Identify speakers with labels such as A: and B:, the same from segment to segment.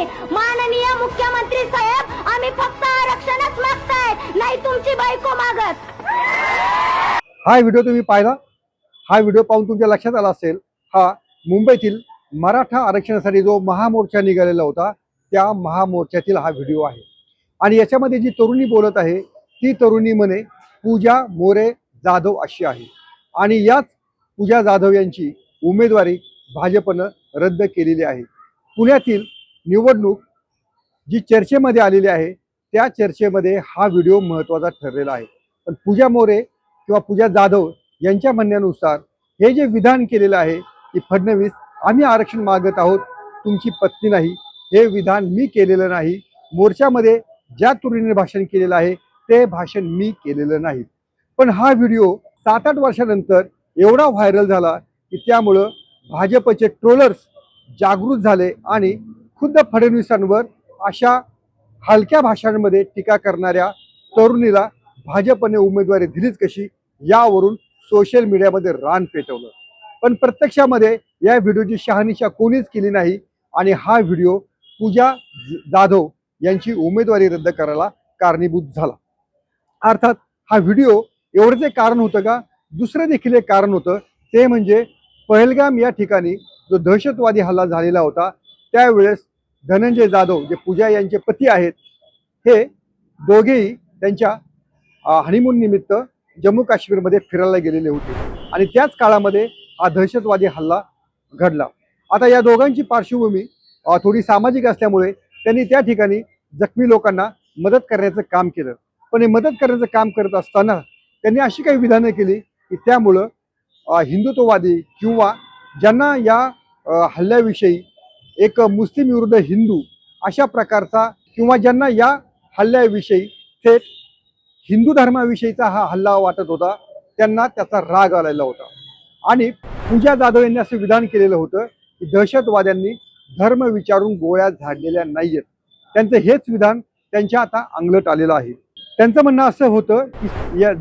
A: नाही. माननीय मुख्यमंत्री साहेब, आम्ही फक्त आरक्षणच मागताय, नाही तुमची बायको मागत.
B: हा व्हिडिओ तुम्ही पाहिला. हा व्हिडिओ पाहून तुमच्या लक्षात आला असेल, हा मुंबईतील मराठा आरक्षणासाठी जो महामोर्चा निघालेला होता त्या महामोर्चातील हा व्हिडिओ आहे. आणि याच्यामध्ये जी तरुणी बोलत आहे ती तरुणी म्हणे पूजा मोरे जाधव अशी आहे. आणि याच पूजा जाधव यांची उमेदवारी भाजपनं रद्द केलेली आहे. पुण्यातील निवडणूक जी चर्चेमध्ये आलेली आहे त्या चर्चेमध्ये हा व्हिडिओ महत्त्वाचा ठरलेला आहे. पण पूजा मोरे किंवा पूजा जाधव यांच्या म्हणण्यानुसार हे जे विधान केलेलं आहे की फडणवीस आम्ही आरक्षण मागत आहोत, तुमची पत्नी नाही, हे विधान मी केलेलं नाही. मोर्चामध्ये ज्या तरुणीने भाषण केलेलं आहे ते भाषण मी केलेलं नाही. पण हा व्हिडिओ 7-8 वर्षानंतर एवढा व्हायरल झाला की त्यामुळं भाजपचे ट्रोलर्स जागृत झाले आणि खुद्द फडणवीसांवर अशा हलक्या भाषांमध्ये टीका करणाऱ्या तरुणीला भाजपने उमेदवारी दिलीच कशी यावरून सोशल मीडियामध्ये रान पेटवलं. पण प्रत्यक्षामध्ये या व्हिडिओची शहानिशा कोणीच केली नाही आणि हा व्हिडिओ पूजा जाधव यांची उमेदवारी रद्द करायला कारणीभूत झाला. अर्थात हा व्हिडिओ एवढंच एक कारण होतं का? दुसरं देखील एक कारण होतं, ते म्हणजे पहलगाम या ठिकाणी जो दहशतवादी हल्ला झालेला होता त्यावेळेस धनंजय जाधव जे पूजा यांचे पती आहेत हे दोघेही त्यांच्या हनीमून निमित्त जम्मू काश्मीरमध्ये फिरायला गेलेले होते आणि त्याच काळामध्ये हा दहशतवादी हल्ला घडला. आता या दोघांची पार्श्वभूमी थोडी सामाजिक असल्यामुळे त्यांनी त्या ठिकाणी जखमी लोकांना मदत करण्याचं काम केलं. पण हे मदत करण्याचं काम करत असताना त्यांनी अशी काही विधानं केली की त्यामुळं हिंदुत्ववादी किंवा ज्यांना या हल्ल्याविषयी एक मुस्लिम विरुद्ध हिंदू अशा प्रकारचा किंवा ज्यांना या हल्ल्याविषयी थेट हिंदू धर्माविषयीचा हा हल्ला वाटत होता त्यांना त्याचा राग आलेला होता. आणि पूजा जाधव यांनी असं विधान केलेलं होतं की दहशतवाद्यांनी धर्म विचारून गोळ्या झाडलेल्या नाहीयेत. त्यांचं हेच विधान त्यांच्या आता अंगलट आलेलं आहे. त्यांचं म्हणणं असं होतं की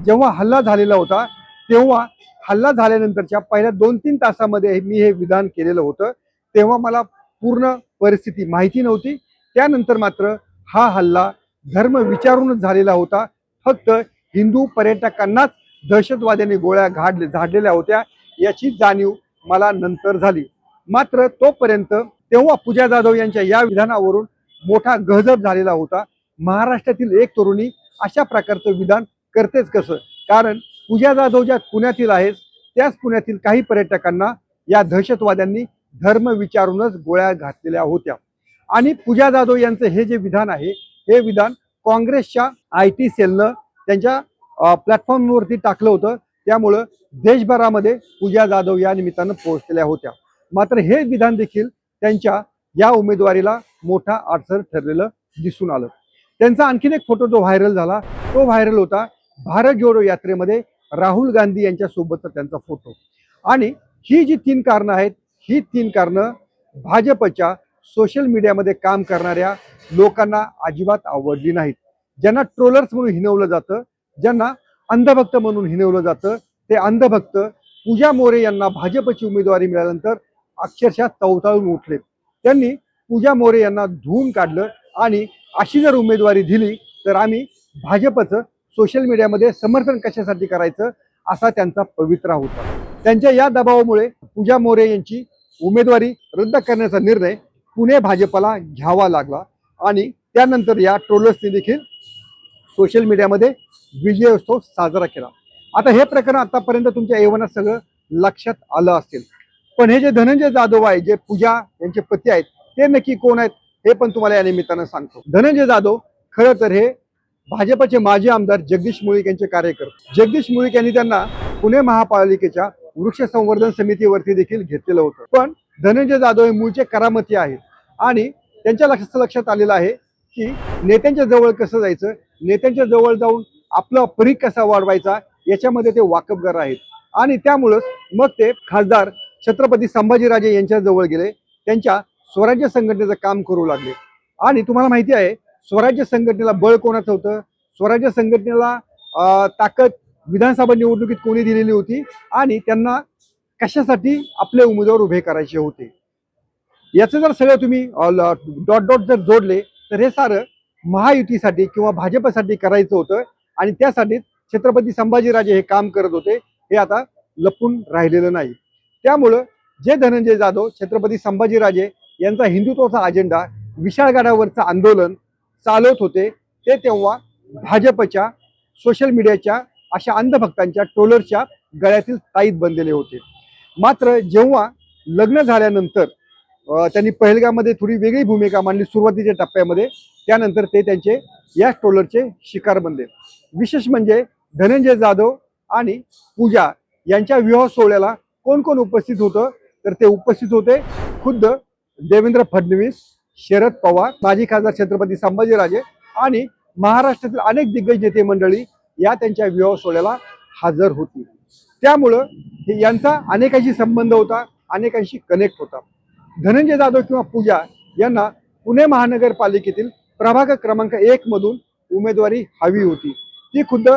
B: जेव्हा हल्ला झालेला होता तेव्हा हल्ला झाल्यानंतरच्या पहिल्या 2-3 तासामध्ये मी हे विधान केलेलं होतं. तेव्हा मला पूर्ण परिस्थिती माहिती नव्हती. त्यानंतर मात्र हा हल्ला धर्म विचारूनच झालेला होता. फक्त हिंदू पर्यटकांनाच दहशतवाद्यांनी गोळ्या झाडलेल्या होत्या याची जाणीव मला नंतर झाली. मात्र तोपर्यंत तेव्हा पूजा जाधव यांच्या या विधानावरून मोठा गजब झालेला होता. महाराष्ट्रातील एक तरुणी अशा प्रकारचं विधान करतेच कसं? कारण पूजा जाधव ज्या पुण्यातील आहेत त्याच पुण्यातील काही पर्यटकांना या दहशतवाद्यांनी धर्म विचारूनच गोळ्या घातलेल्या होत्या. आणि पूजा जाधव यांचं हे जे विधान आहे हे विधान काँग्रेसच्या IT सेलनं त्यांच्या प्लॅटफॉर्मवरती टाकलं होतं. त्यामुळं देशभरामध्ये पूजा जाधव या निमित्तानं पोहोचलेल्या होत्या. मात्र हे विधान देखील त्यांच्या या उमेदवारीला मोठा अडसर ठरलेलं दिसून आलं. त्यांचा आणखीन एक फोटो जो व्हायरल झाला तो व्हायरल होता भारत जोडो यात्रेमध्ये राहुल गांधी यांच्या सोबतचा त्यांचा फोटो. आणि ही जी 3 कारणं आहेत ही 3 कारणं भाजपच्या सोशल मीडियामध्ये काम करणाऱ्या लोकांना अजिबात आवडली नाहीत. ज्यांना ट्रोलर्स म्हणून हिनवलं जातं, ज्यांना अंधभक्त म्हणून हिनवलं जातं, ते अंधभक्त पूजा मोरे यांना भाजपची उमेदवारी मिळाल्यानंतर अक्षरशः तवताळून उठले. त्यांनी पूजा मोरे यांना धुवून काढलं आणि अशी जर उमेदवारी दिली तर आम्ही भाजपचं सोशल मीडियामध्ये समर्थन कशासाठी करायचं असा त्यांचा पवित्रा होता. त्यांच्या या दबावामुळे पूजा मोरे यांची उमेदवारी रद्द करण्याचा निर्णय पुणे भाजपला घ्यावा लागला आणि त्यानंतर या ट्रोलर्सने देखील सोशल मीडियामध्ये विजयोत्सव साजरा केला. आता हे प्रकरण आतापर्यंत तुमच्या एवनात सगळं लक्षात आलं असेल. पण हे जे धनंजय जाधव आहे जे पूजा यांचे पती आहेत ते नक्की कोण आहेत हे पण तुम्हाला या निमित्तानं सांगतो. धनंजय जाधव खरं तर हे भाजपचे माजी आमदार जगदीश मुळीक यांचे कार्यकर्ते. जगदीश मुळीक यांनी त्यांना पुणे महापालिकेच्या वृक्ष संवर्धन समितीवरती देखील घेतलेलं होतं. पण धनंजय जाधव हे मूळचे करामती आहेत आणि त्यांच्या लक्षात आलेलं आहे की नेत्यांच्या जवळ कसं जायचं, नेत्यांच्या जवळ जाऊन आपला परीघ कसा वाढवायचा याच्यामध्ये ते वाकबगार आहेत. आणि त्यामुळंच मग ते खासदार छत्रपती संभाजीराजे यांच्या जवळ गेले, त्यांच्या स्वराज्य संघटनेचं काम करू लागले. आणि तुम्हाला माहिती आहे स्वराज्य संघटनेला बळ कोणाचं होतं? स्वराज्य संघटनेला ताकद विधानसभा निवडणुकीत कोणी दिलेली होती आणि त्यांना कशासाठी आपले उमेदवार उभे करायचे होते. याचं जर सगळं तुम्ही डॉट डॉट जर जोडले तर हे सारं महायुतीसाठी किंवा भाजपसाठी करायचं होतं आणि त्यासाठी छत्रपती संभाजीराजे हे काम करत होते, हे आता लपून राहिलेलं नाही. त्यामुळं जे धनंजय जाधव छत्रपती संभाजीराजे यांचा हिंदुत्वाचा अजेंडा, विशाळगडावरचं आंदोलन चालवत होते, ते तेव्हा भाजपच्या सोशल मीडियाच्या अशा अंधभक्तांच्या ट्रोलरच्या गळ्यातील ताईत बनलेले होते. मात्र जेव्हा लग्न झाल्यानंतर त्यांनी पहलगाममध्ये थोडी वेगळी भूमिका मांडली सुरुवातीच्या टप्प्यामध्ये, त्यानंतर ते त्यांचे या ट्रोलरचे शिकार बनले. विशेष म्हणजे धनंजय जाधव आणि पूजा यांच्या विवाह सोहळ्याला कोण कोण उपस्थित होतं, तर ते उपस्थित होते खुद्द देवेंद्र फडणवीस, शरद पवार, माजी खासदार छत्रपती संभाजीराजे आणि महाराष्ट्रातील अनेक दिग्गज नेते मंडळी या त्यांच्या विवाह सोहळ्याला हजर होती. त्यामुळं यांचा अनेकांशी संबंध होता, अनेकांशी कनेक्ट होता. धनंजय जाधव किंवा पूजा यांना पुणे महानगरपालिकेतील प्रभाग क्रमांक 1 मधून उमेदवारी हवी होती. ती खुद्द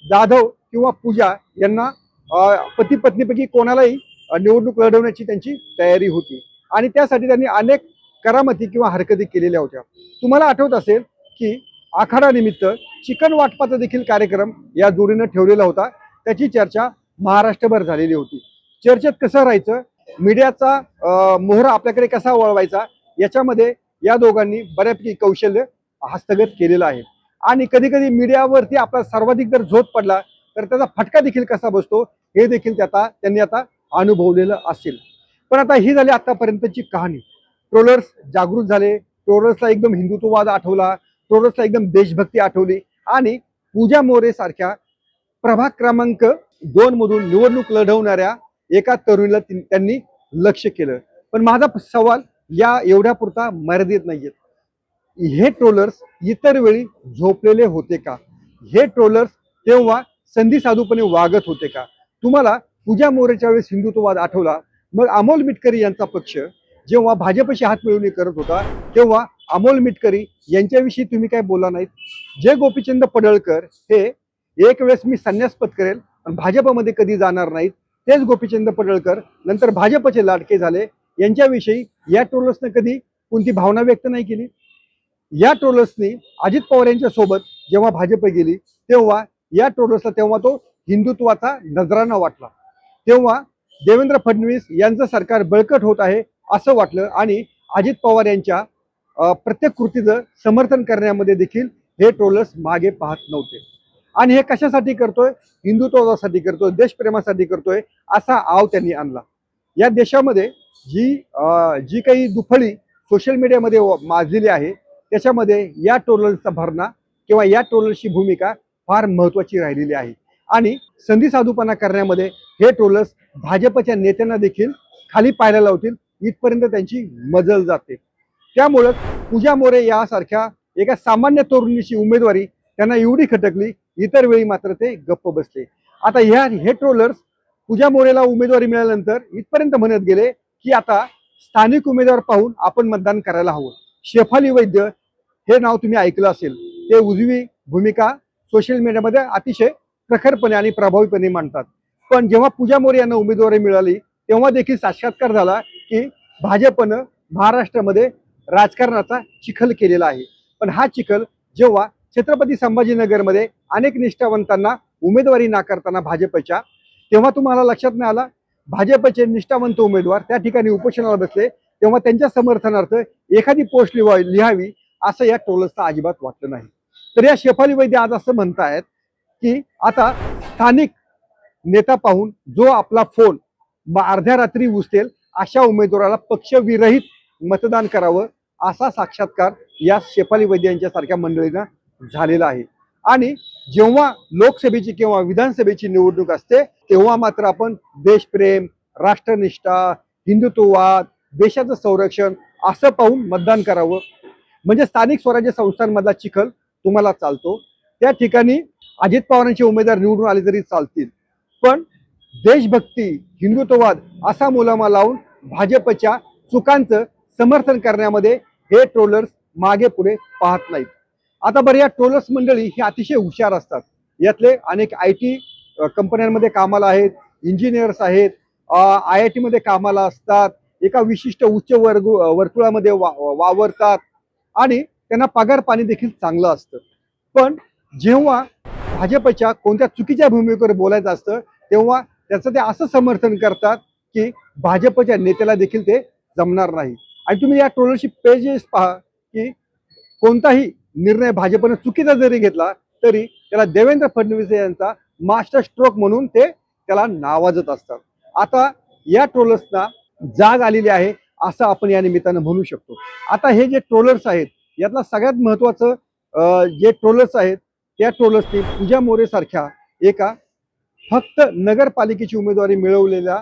B: जाधव किंवा पूजा यांना पती पत्नीपैकी कोणालाही निवडणूक लढवण्याची त्यांची तयारी होती आणि त्यासाठी त्यांनी अनेक करामती किंवा हरकती केलेल्या होत्या. तुम्हाला आठवत असेल की आखाडा निमित्त चिकन वाटपाचा देखील कार्यक्रम या जोडीनं ठेवलेला होता. त्याची चर्चा महाराष्ट्रभर झालेली होती. चर्चेत कसं राहायचं, मीडियाचा मोहरा आपल्याकडे कसा वळवायचा, याच्यामध्ये या दोघांनी बऱ्यापैकी कौशल्य हस्तगत केलेलं आहे. आणि कधी कधी मीडियावरती आपला सर्वाधिक जर झोत पडला तर त्याचा फटका देखील कसा बसतो हे देखील त्यांनी आता अनुभवलेलं असेल. पण आता ही झाली आतापर्यंतची कहाणी. ट्रोलर्स जागृत झाले, ट्रोलर्सला एकदम हिंदुत्ववाद आठवला, ट्रोलर्सला एकदम देशभक्ती आठवली आणि पूजा मोरे सारख्या प्रभाग क्रमांक 2 मधून निवडणूक लढवणाऱ्या एका तरुणीला त्यांनी लक्ष केलं. पण माझा सवाल या एवढ्यापुरता मर्यादित नाहीये. हे ट्रोलर्स इतर वेळी झोपलेले होते का? हे ट्रोलर्स तेव्हा संधी साधूपणे वागत होते का? तुम्हाला पूजा मोरेच्या वेळेस हिंदुत्ववाद आठवला, मग अमोल मिटकरी यांचा पक्ष जेव्हा भाजपशी हात मिळवणी करत होता तेव्हा अमोल मिटकरी यांच्याविषयी तुम्ही काय बोला नाहीत. जे गोपीचंद पडळकर हे एक वेळेस मी संन्यास पत्करेल पण भाजपमध्ये कधी जाणार नाहीत, तेच गोपीचंद पडळकर नंतर भाजपचे लाडके झाले, यांच्याविषयी या ट्रोलर्सने कधी कोणती भावना व्यक्त नाही केली. या ट्रोलर्सनी अजित पवार यांच्या सोबत जेव्हा भाजप गेली तेव्हा या ट्रोलर्सला तेव्हा तो हिंदुत्वाचा नजराणा वाटला. तेव्हा देवेंद्र फडणवीस यांचं सरकार बळकट होत आहे असं वाटलं आणि अजित पवार यांच्या प्रत्येक कृतीचं समर्थन करण्यामध्ये देखील हे ट्रोलर्स मागे पाहत नव्हते. आणि हे कशासाठी करतोय? हिंदुत्वासाठी करतोय, देशप्रेमासाठी करतोय असा आव त्यांनी आणला. या देशामध्ये जी काही दुफळी सोशल मीडियामध्ये माजलेली आहे त्याच्यामध्ये या ट्रोलर्सचा भरणा किंवा या ट्रोलर्सची भूमिका फार महत्वाची राहिलेली आहे. आणि संधी साधूपणा करण्यामध्ये हे ट्रोलर्स भाजपच्या नेत्यांना देखील खाली पाहायला लावतील इथपर्यंत त्यांची मजल जाते. त्यामुळं पूजा मोरे यासारख्या एका सामान्य तरुणीची उमेदवारी त्यांना एवढी खटकली, इतर वेळी मात्र ते गप्प बसले. आता हे ट्रोलर्स पूजा मोरेला उमेदवारी मिळाल्यानंतर इथपर्यंत म्हणत गेले की आता स्थानिक उमेदवार पाहून आपण मतदान करायला हवं. शेफाली वैद्य हे नाव तुम्ही ऐकलं असेल, ते उजवी भूमिका सोशल मीडियामध्ये अतिशय प्रखरपणे आणि प्रभावीपणे मांडतात. पण जेव्हा पूजा मोरे यांना उमेदवारी मिळाली तेव्हा देखील साक्षात्कार झाला की भाजपनं महाराष्ट्रामध्ये राजकारणाचा चिखल केलेला आहे. पण हा चिखल जेव्हा छत्रपती संभाजीनगरमध्ये अनेक निष्ठावंतांना उमेदवारी नाकारताना भाजपच्या, तेव्हा तुम्हाला लक्षात नाही आला भाजपचे निष्ठावंत उमेदवार त्या ठिकाणी उपोषणाला बसले, तेव्हा त्यांच्या समर्थनार्थ एखादी पोस्ट लिहावी असं या ट्रोलर्सला अजिबात वाटलं नाही. तर या शेफाली वैद्य आज असं म्हणतायत की आता स्थानिक नेता पाहून जो आपला फोन अर्ध्या रात्री उचलेल अशा उमेदवाराला पक्षविरहित मतदान करावं असा साक्षात्कार या शेफाली वैद्य यांच्या सारख्या मंडळींना झालेला आहे. आणि जेव्हा लोकसभेची किंवा विधानसभेची निवडणूक असते तेव्हा मात्र आपण देशप्रेम, राष्ट्रनिष्ठा, हिंदुत्ववाद, देशाचं संरक्षण असं पाहून मतदान करावं. म्हणजे स्थानिक स्वराज्य संस्थांमधला चिखल तुम्हाला चालतो. त्या ठिकाणी अजित पवारांचे उमेदवार निवडून आले तरी चालतील, पण देशभक्ती, हिंदुत्ववाद असा मुलामा लावून भाजपच्या चुकांचं समर्थन करण्यामध्ये हे ट्रोलर्स मागे पुढे पाहत नाहीत. आता बरं, या ट्रोलर्स मंडळी ही अतिशय हुशार असतात. यातले अनेक IT कंपन्यांमध्ये कामाला आहेत, इंजिनियर्स आहेत, IIT मध्ये कामाला असतात, एका विशिष्ट उच्च वर्तुळामध्ये वावरतात आणि त्यांना पगार पाणी देखील चांगलं असतं. पण जेव्हा भाजपच्या कोणत्या चुकीच्या भूमिकेवर बोलायचं असतं तेव्हा त्याचं ते असं समर्थन करतात की भाजपच्या नेत्याला देखील ते जमणार नाही. आणि तुम्ही या ट्रोलरशिप पेजेस पहा की कोणताही निर्णय भाजपनं चुकीचा जरी घेतला तरी त्याला देवेंद्र फडणवीस यांचा मास्टर स्ट्रोक म्हणून ते त्याला नावाजत असतात. आता या ट्रोलर्सना जाग आलेली आहे असं आपण या निमित्तानं म्हणू शकतो. आता हे जे ट्रोलर्स आहेत यातला सगळ्यात महत्वाचं जे ट्रोलर्स आहेत त्या ट्रोलर्सनी पूजा मोरे सारख्या एका फक्त नगरपालिकेची उमेदवारी मिळवलेल्या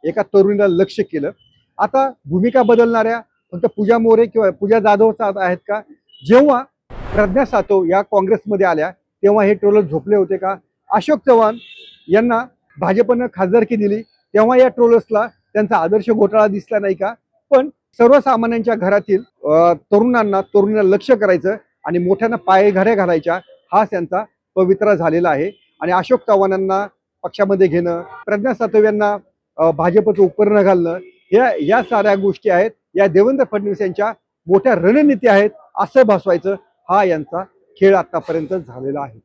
B: एका तरुणीला लक्ष केलं. आता भूमिका बदलणाऱ्या फक्त पूजा मोरे किंवा पूजा जाधवचा आहेत का? जेव्हा प्रज्ञा सातव या काँग्रेसमध्ये आल्या तेव्हा हे ट्रोलर झोपले होते का? अशोक चव्हाण यांना भाजपनं खासदारकी दिली तेव्हा या ट्रोलर्सला त्यांचा आदर्श घोटाळा दिसला नाही का? पण सर्वसामान्यांच्या घरातील तरुणांना लक्ष करायचं आणि मोठ्यांना पायघड्या घालायच्या हा त्यांचा पवित्रा झालेला आहे. आणि अशोक चव्हाणांना पक्षामध्ये घेणं, प्रज्ञा सातव यांना भाजपचं उपकरण घालणं या साऱ्या गोष्टी आहेत या देवेंद्र फडणवीस यांच्या मोठ्या रणनीती आहेत असं भासवायचं हा यांचा खेळ आतापर्यंत झालेला आहे.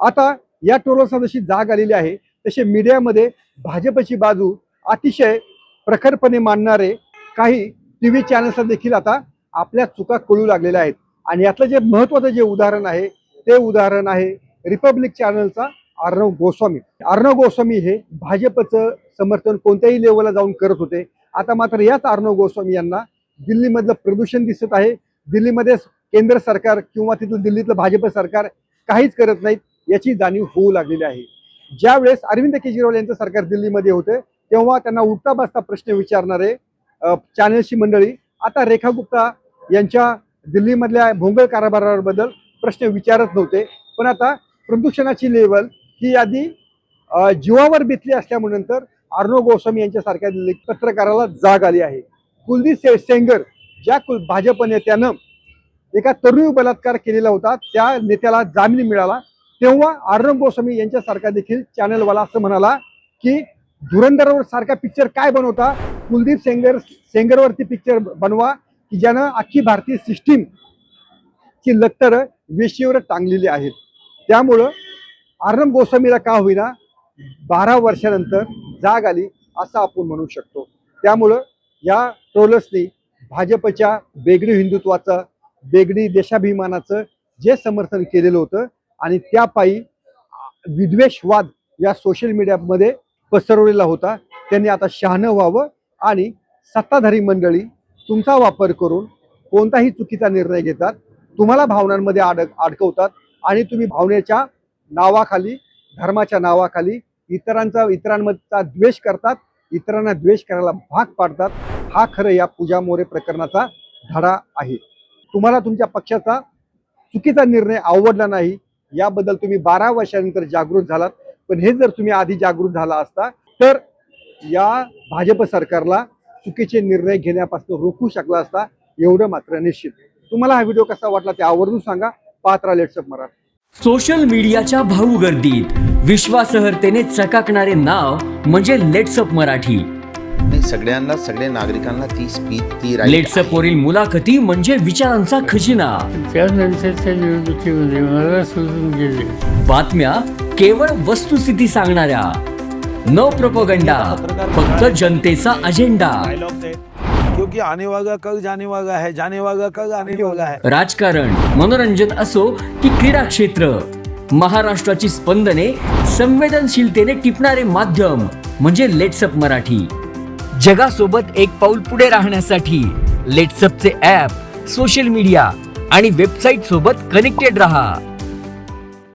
B: आता या ट्रोलर्सना जशी जाग आलेली आहे तसे मीडियामध्ये भाजपची बाजू अतिशय प्रखरपणे मांडणारे काही टीव्ही चॅनल्सला देखील आता आपल्या चुका कळू लागलेल्या आहेत. आणि यातलं जे महत्वाचं जे उदाहरण आहे ते उदाहरण आहे रिपब्लिक चॅनलचा अर्णव गोस्वामी. अर्णव गोस्वामी हे भाजपचं समर्थन कोणत्याही लेवलला जाऊन करत होते. आता मात्र याच अर्णव गोस्वामी यांना दिल्लीमधलं प्रदूषण दिसत आहे. दिल्लीमध्ये केंद्र सरकार किंवा तिथलं दिल्लीतलं भाजप सरकार काहीच करत नाहीत याची जाणीव होऊ लागलेली आहे. ज्यावेळेस अरविंद केजरीवाल यांचं सरकार दिल्लीमध्ये होते तेव्हा त्यांना उठता बसता प्रश्न विचारणारे चॅनल्सची मंडळी आता रेखा गुप्ता यांच्या दिल्लीमधल्या भोंगळ कारभाराबद्दल प्रश्न विचारत नव्हते. पण आता प्रदूषणाची लेवल ही आधी जीवावर बेतली असल्यामुळे नंतर अर्णव गोस्वामी यांच्यासारख्या पत्रकाराला जाग आली आहे. कुलदीप सेंगर ज्या भाजप नेत्यानं एका तरुणी बलात्कार केलेला होता त्या नेत्याला जामीन मिळाला तेव्हा अर्णव गोस्वामी यांच्यासारखा देखील चॅनलवाला असं म्हणाला की धुरंधरवर सारखा पिक्चर काय बनवता, कुलदीप सेंगरवरती पिक्चर बनवा की ज्यानं अख्खी भारतीय सिस्टीम ची लक्तर वेशीवर टांगलेली आहेत. त्यामुळं अर्णव गोस्वामीला का होईना 12 वर्षानंतर जाग आली असं आपण म्हणू शकतो. त्यामुळं या ट्रोलर्सनी भाजपच्या बेगडी हिंदुत्वाचं बेगडी देशाभिमानाचं जे समर्थन केलेलं होतं आणि त्या पायी विद्वेषवाद या सोशल मीडियामध्ये पसरवलेला होता त्यांनी आता शहाणं व्हावं आणि सत्ताधारी मंडळी तुमचा वापर करून कोणताही चुकीचा निर्णय घेतात, तुम्हाला भावनांमध्ये अडकवतात आणि तुम्ही भावनेच्या नावाखाली धर्माच्या नावाखाली इतरांमधचा द्वेष करतात, इतरांना द्वेष करायला भाग पाडतात. हा खरं या पूजा मोरे प्रकरणाचा धडा आहे. तुम्हाला तुमच्या पक्षाचा चुकीचा निर्णय आवडला नाही याबद्दल तुम्ही 12 वर्षानंतर जागृत झालात. पण हे जर तुम्ही आधी जागृत झाला असता तर या भाजप सरकारला चुकीचे निर्णय घेण्यापासून रोखू शकला असता एवढं मात्र निश्चित. तुम्हाला हा व्हिडिओ कसा वाटला ते आवर्जून सांगा. पाहत राहा लेट्स अप मराठी.
C: सोशल मीडियाच्या भाऊ गर्दीत विश्वासार्हतेने चकाकणारे नाव म्हणजे लेट्स अप मराठी.
D: सगळ्या नागरिकांना ती स्पीच
C: लेट्स अप वरील मुलाखती म्हणजे विचारांचा खजिना.
E: त्यानंतरच्या निवडणुकीमध्ये मला सोडून गेले.
C: बातम्या केवळ वस्तुस्थिती सांगणाऱ्या, न प्रोपगंडा, फक्त जनतेचा अजेंडा.
F: क्योंकि आने वाला कल जाने वाला है, जाने वाला कल आने वाला है.
C: राजकारण, मनोरंजन असो की क्रीडा क्षेत्र, महाराष्ट्राची स्पंदने संवेदनशीलतेने टिपणारे माध्यम म्हणजे लेट्स अप मराठी. जगासोबत एक पाऊल पुढे राहण्यासाठी लेट्स अपचे ॲप, सोशल मीडिया आणि वेबसाईट सोबत कनेक्टेड रहा.